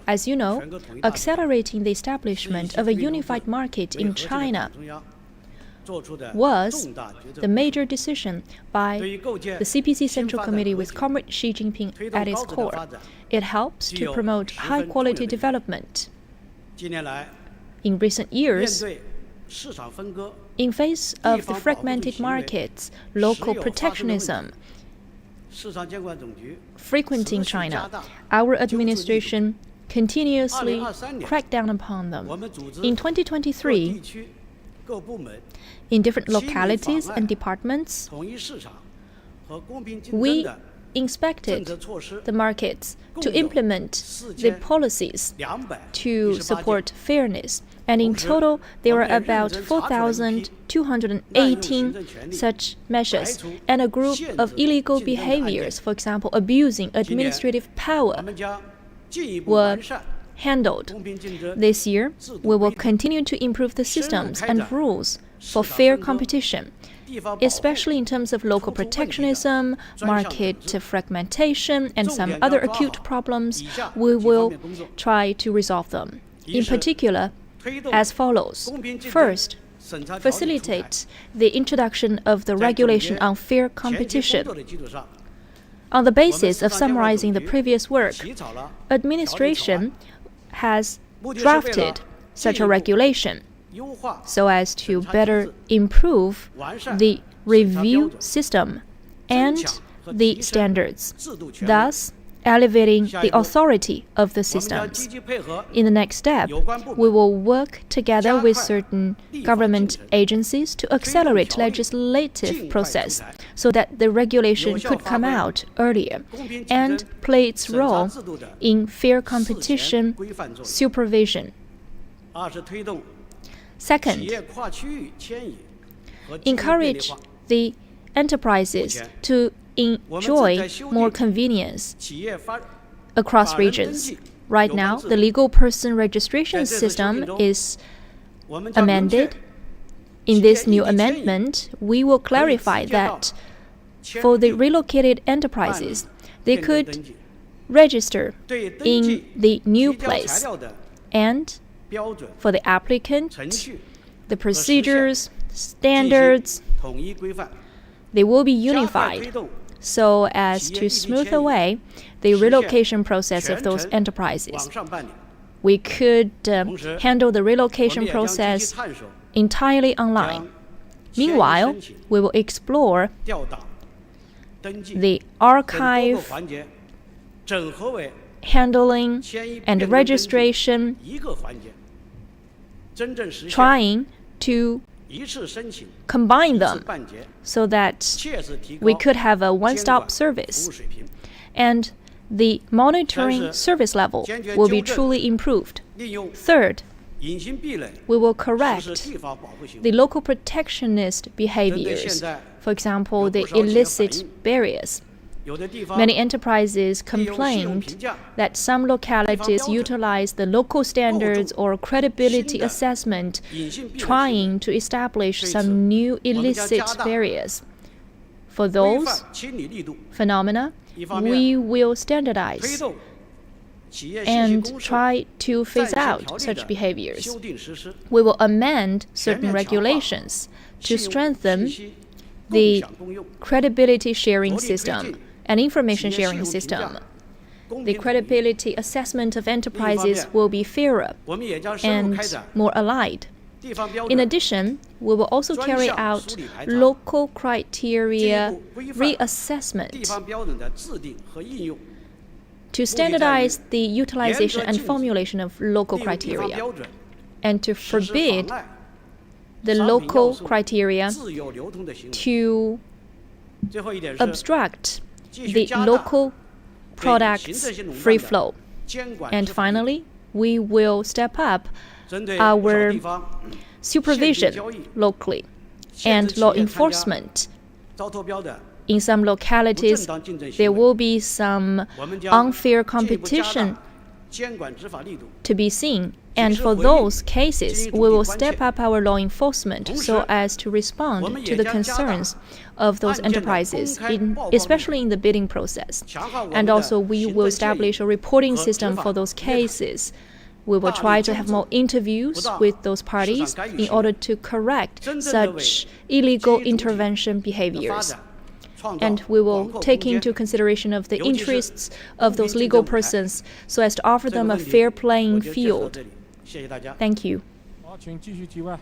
As you know, accelerating the establishment of a unified market in China was the major decision by the CPC Central Committee with Comrade Xi Jinping at its core. It helps to promote high-quality development. In recent years, in face of the fragmented markets, local protectionism frequenting China, our administration continuously cracked down upon them. In 2023, in different localities and departments, we inspected the markets to implement the policies to support fairness. And in total, there were about 4,218 such measures, and a group of illegal behaviors, for example, abusing administrative power, were handled. This year, we will continue to improve the systems and rules for fair competition, especially in terms of local protectionism, market fragmentation, and some other acute problems. We will try to resolve them. In particular, as follows. First, facilitate the introduction of the regulation on fair competition. On the basis of summarizing the previous work, administration has drafted such a regulation so as to better improve the review system and the standards, thus elevating the authority of the systems. In the next step, we will work together with certain government agencies to accelerate legislative process so that the regulation could come out earlier and play its role in fair competition supervision. Second, encourage the enterprises to enjoy more convenience across regions. Right now, the legal person registration system is amended. In this new amendment, we will clarify that for the relocated enterprises, they could register in the new place, and for the applicant, the procedures, standards, they will be unified so as to smooth away the relocation process of those enterprises. We could handle the relocation process entirely online. Meanwhile, we will explore the archive, handling, and registration, trying to combine them so that we could have a one-stop service, and the monitoring service level will be truly improved. Third, we will correct the local protectionist behaviors, for example, the illicit barriers. Many enterprises complained that some localities utilize the local standards or credibility assessment, trying to establish some new illicit barriers. For those phenomena, we will standardize and try to phase out such behaviors. We will amend certain regulations to strengthen the credibility sharing system and information sharing system. The credibility assessment of enterprises will be fairer and more allied. In addition, we will also carry out local criteria reassessment to standardize the utilization and formulation of local criteria, and to forbid the local criteria to obstruct the local products free flow. And finally, we will step up our supervision locally and law enforcement. In some localities, there will be some unfair competition to be seen. And for those cases, we will step up our law enforcement so as to respond to the concerns of those enterprises, especially in the bidding process. And also, we will establish a reporting system for those cases. We will try to have more interviews with those parties in order to correct such illegal intervention behaviors. And we will take into consideration of the interests of those legal persons so as to offer them a fair playing field. Thank you. 好，请继续提问。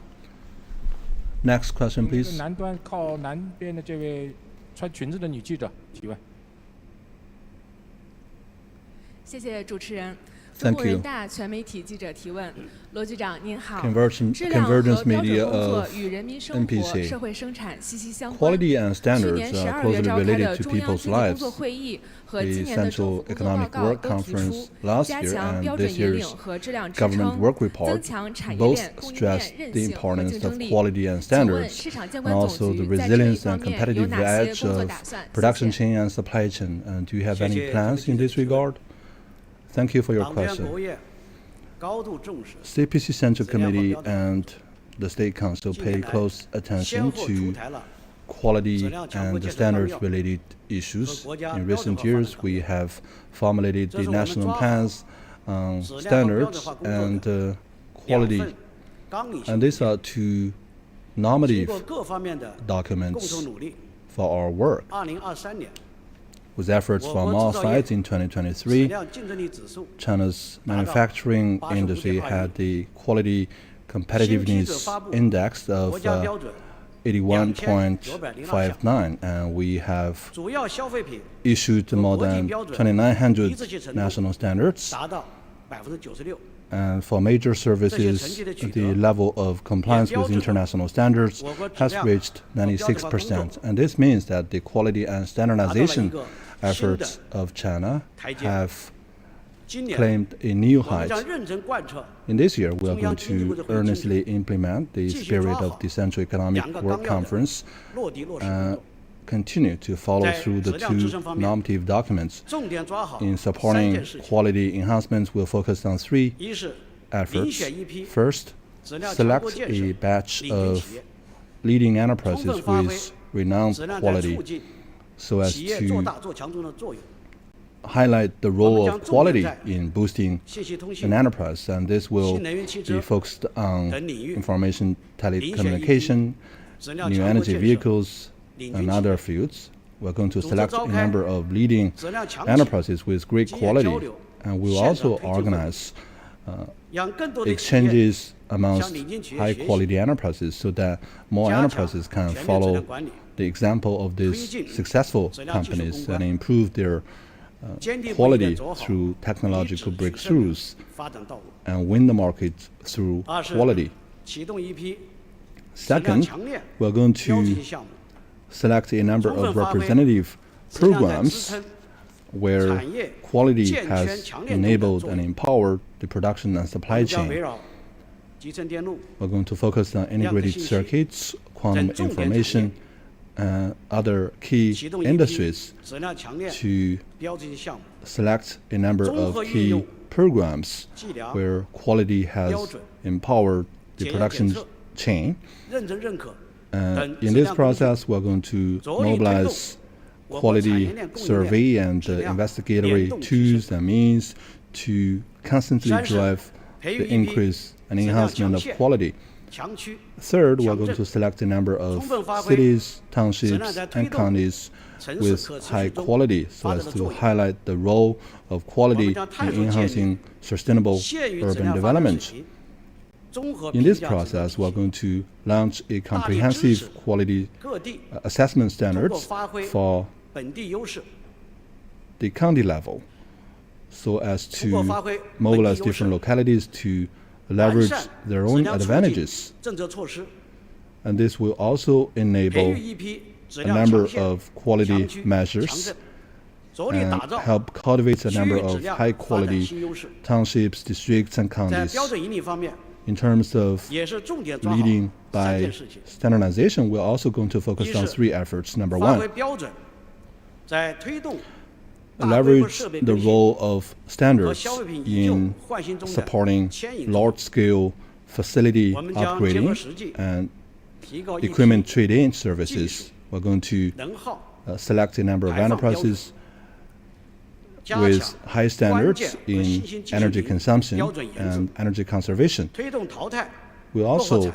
Next question, 这个 please. 南端靠南边的这位穿裙子的女记者提问。谢谢主持人。 Thank 中国人 you. 大全媒体记者提问：罗局长您好。 Convergence 质量和标 media 准工作 of 与人民生活、 NPC. 社会生产息息相关。 Quality and 去 standards 年 are 12月 closely 召开 related 的 to 中央 people's 经济工作 lives. 会议和 The 今年的政府 Central 工作报 Economic 告 Work 都提 Conference 出， last 加 year 强 and 标准 this 引领 year's 和质量支 government 撑， work 增 report 强产业 both 链、供应 stress 链 the 韧性和 importance 竞争 of 力。 quality and 请问 standards, 市场监 and 管总 also the 局在这一 resilience 方 and 面有 competitive 哪些 edge 工作 of 打算？谢 production 谢。 chain and supply chain. And do you have any plans in this regard? Thank you for your question. CPC Central Committee and the State Council pay close attention to quality and the standards-related issues. In recent years, we have formulated the national plans on standards and quality. And these are two normative documents for our work. With efforts from all sides in 2023, China's manufacturing industry had the quality competitiveness index of 81.59, and we have issued more than 2,900 national standards. And for major services, the level of compliance with international standards has reached 96%. And this means that the quality and standardization efforts of China have claimed a new height. In this year, we are going to earnestly implement the spirit of the Central Economic Work Conference and continue to follow through the two normative documents. In supporting quality enhancements, we'll focus on three efforts. First, select a batch of leading enterprises with renowned quality so as to highlight the role of quality in boosting an enterprise, and this will be focused on information telecommunication, new energy vehicles, and other fields. We're going to select a number of leading enterprises with great quality, and we'll also organize exchanges amongst high-quality enterprises so that more enterprises can follow the example of these successful companies and improve their quality through technological breakthroughs and win the market through quality. Second, we're going to select a number of representative programs where quality has enabled and empowered the production and supply chain. We're going to focus on integrated circuits, quantum information, and other key industries to select a number of key programs where quality has empowered the production chain. In this process, we're going to mobilize quality survey and investigatory tools and means to constantly drive the increase and enhancement of quality. Third, we're going to select a number of cities, townships, and counties with high quality so as to highlight the role of quality in enhancing sustainable urban development. In this process, we're going to launch a comprehensive quality assessment standards for the county level so as to mobilize different localities to leverage their own advantages And this will also enable a number of quality measures and help cultivate a number of high-quality townships, districts, and counties. In terms of leading by standardization, we're also going to focus on 3 efforts. Number 1, leverage the role of standards in supporting large-scale facility upgrading and equipment trade-in services. We're going to select a number of enterprises with high standards in energy consumption and energy conservation. We also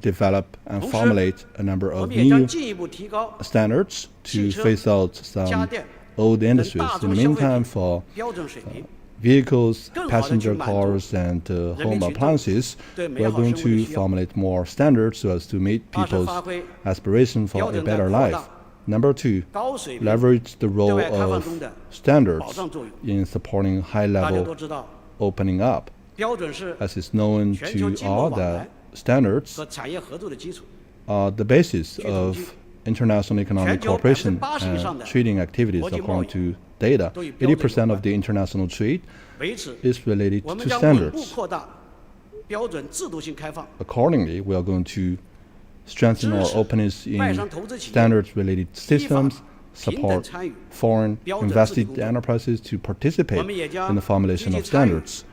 develop and formulate a number of new standards to phase out some old industries. In the meantime, for vehicles, passenger cars, and home appliances, we are going to formulate more standards so as to meet people's aspiration for a better life. Number 2, leverage the role of standards in supporting high-level opening up. As is known to all, that standards are the basis of international economic cooperation and trading activities. According to data, 80% of the international trade is related to standards. Accordingly, we are going to strengthen our openness in standards-related systems, support foreign invested enterprises to participate in the formulation of standards.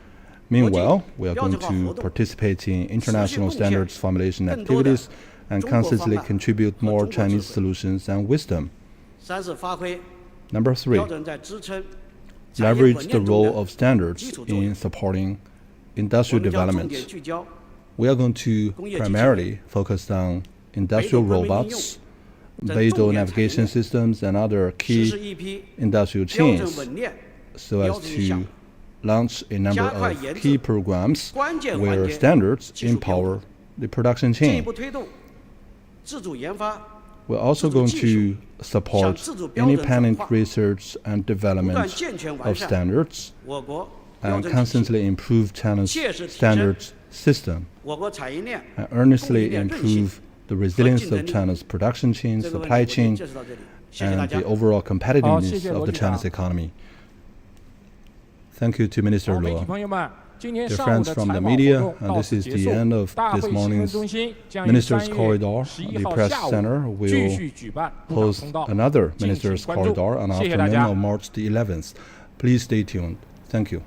Meanwhile, we are going to participate in international standards formulation activities and consistently contribute more Chinese solutions and wisdom. Number 3, leverage the role of standards in supporting industrial development. We are going to primarily focus on industrial robots, Beidou navigation systems, and other key industrial chains so as to launch a number of key programs where standards empower the production chain. We're also going to support independent research and development of standards and constantly improve China's standards system and earnestly improve the resilience of China's production chain, supply chain, and the overall competitiveness of the Chinese economy. Thank you to Minister Luo. Dear friends from the media, and this is the end of this morning's Ministers' Corridor. The Press Center will host another Ministers' Corridor on the afternoon of March the 11th. Please stay tuned. Thank you.